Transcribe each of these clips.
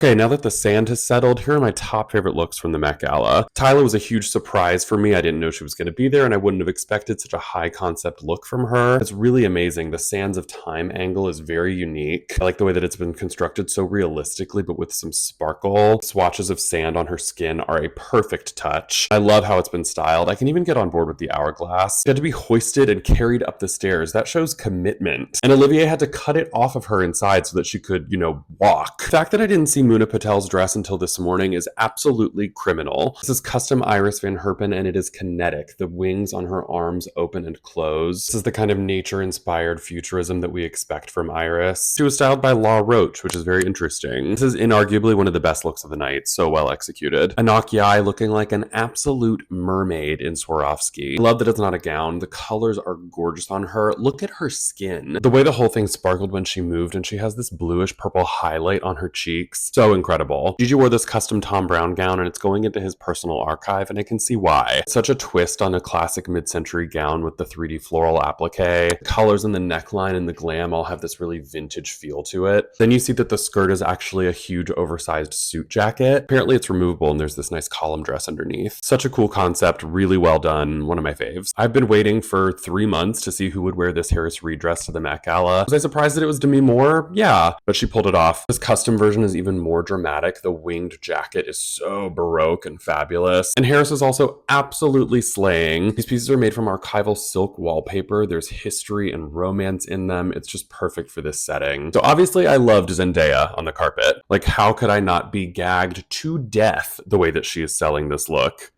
Okay, now that the sand has settled, here are my top favorite looks from the Met Gala. Tyla was a huge surprise for me. I didn't know she was going to be there, and I wouldn't have expected such a high concept look from her. It's really amazing. The Sands of Time angle is very unique. I like the way that it's been constructed so realistically, but with some sparkle. Swatches of sand on her skin are a perfect touch. I love how it's been styled. I can even get on board with the hourglass. She had to be hoisted and carried up the stairs. That shows commitment. And Olivier had to cut it off of her inside so that she could, walk. The fact that I didn't see Muna Patel's dress until this morning is absolutely criminal. This is custom Iris Van Herpen and it is kinetic. The wings on her arms open and close. This is the kind of nature-inspired futurism that we expect from Iris. She was styled by Law Roach, which is very interesting. This is inarguably one of the best looks of the night, so well executed. Anak Yai looking like an absolute mermaid in Swarovski. I love that it's not a gown. The colors are gorgeous on her. Look at her skin. The way the whole thing sparkled when she moved, and she has this bluish purple highlight on her cheeks. So incredible. Gigi wore this custom Tom Brown gown and it's going into his personal archive, and I can see why. Such a twist on a classic mid-century gown with the 3D floral applique. The colors in the neckline and the glam all have this really vintage feel to it. Then you see that the skirt is actually a huge oversized suit jacket. Apparently it's removable and there's this nice column dress underneath. Such a cool concept, really well done, one of my faves. I've been waiting for 3 months to see who would wear this Harris Reed dress to the Met Gala. Was I surprised that it was Demi Moore? Yeah, but she pulled it off. This custom version is even more dramatic. The winged jacket is so baroque and fabulous. And Harris is also absolutely slaying. These pieces are made from archival silk wallpaper. There's history and romance in them. It's just perfect for this setting. So obviously I loved Zendaya on the carpet. Like, how could I not be gagged to death the way that she is selling this look?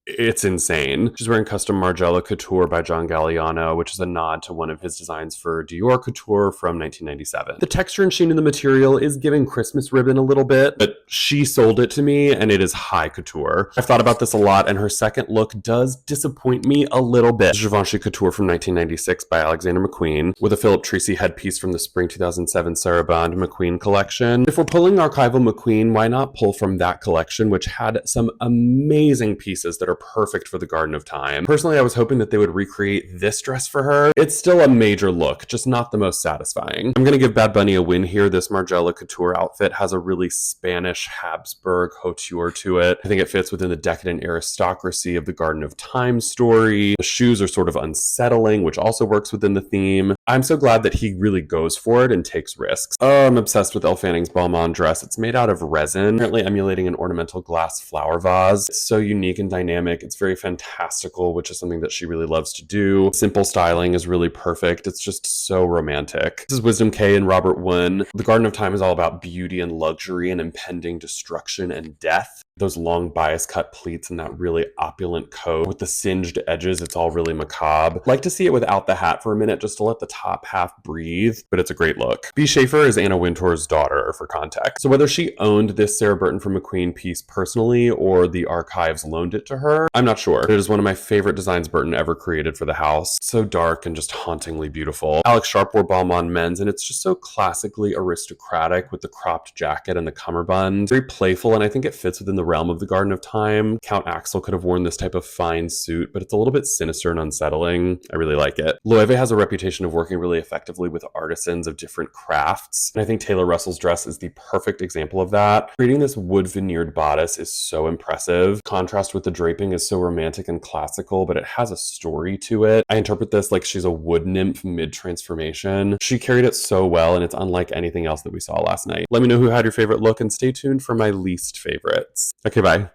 It's insane. She's wearing custom Margiela Couture by John Galliano, which is a nod to one of his designs for Dior Couture from 1997. The texture and sheen in the material is giving Christmas ribbon a little bit, but she sold it to me and it is high couture. I've thought about this a lot and her second look does disappoint me a little bit. Givenchy Couture from 1996 by Alexander McQueen with a Philip Treacy headpiece from the spring 2007 Sarabande McQueen collection. If we're pulling archival McQueen, why not pull from that collection, which had some amazing pieces that are perfect for the Garden of Time. Personally, I was hoping that they would recreate this dress for her. It's still a major look, just not the most satisfying. I'm gonna give Bad Bunny a win here. This Margiela Couture outfit has a really Spanish Habsburg couture to it. I think it fits within the decadent aristocracy of the Garden of Time story. The shoes are sort of unsettling, which also works within the theme. I'm so glad that he really goes for it and takes risks. Oh, I'm obsessed with Elle Fanning's Balmain dress. It's made out of resin, apparently emulating an ornamental glass flower vase. It's so unique and dynamic. It's very fantastical, which is something that she really loves to do. Simple styling is really perfect. It's just so romantic. This is Wisdom K and Robert Wynn. The Garden of Time is all about beauty and luxury and impending destruction and death. Those long bias cut pleats and that really opulent coat with the singed edges, it's all really macabre. Like to see it without the hat for a minute just to let the top half breathe, but it's a great look. B. Schaefer is Anna Wintour's daughter, for context. So whether she owned this Sarah Burton from McQueen piece personally or the archives loaned it to her, I'm not sure. It is one of my favorite designs Burton ever created for the house. So dark and just hauntingly beautiful. Alex Sharp wore Balmain men's and it's just so classically aristocratic with the cropped jacket and the cummerbund. Very playful, and I think it fits within the realm of the Garden of Time. Count Axel could have worn this type of fine suit, but it's a little bit sinister and unsettling. I really like it. Loewe has a reputation of working really effectively with artisans of different crafts, and I think Taylor Russell's dress is the perfect example of that. Creating this wood veneered bodice is so impressive. Contrast with the draping is so romantic and classical, but it has a story to it. I interpret this like she's a wood nymph mid-transformation. She carried it so well, and it's unlike anything else that we saw last night. Let me know who had your favorite look, and stay tuned for my least favorites. Okay, bye.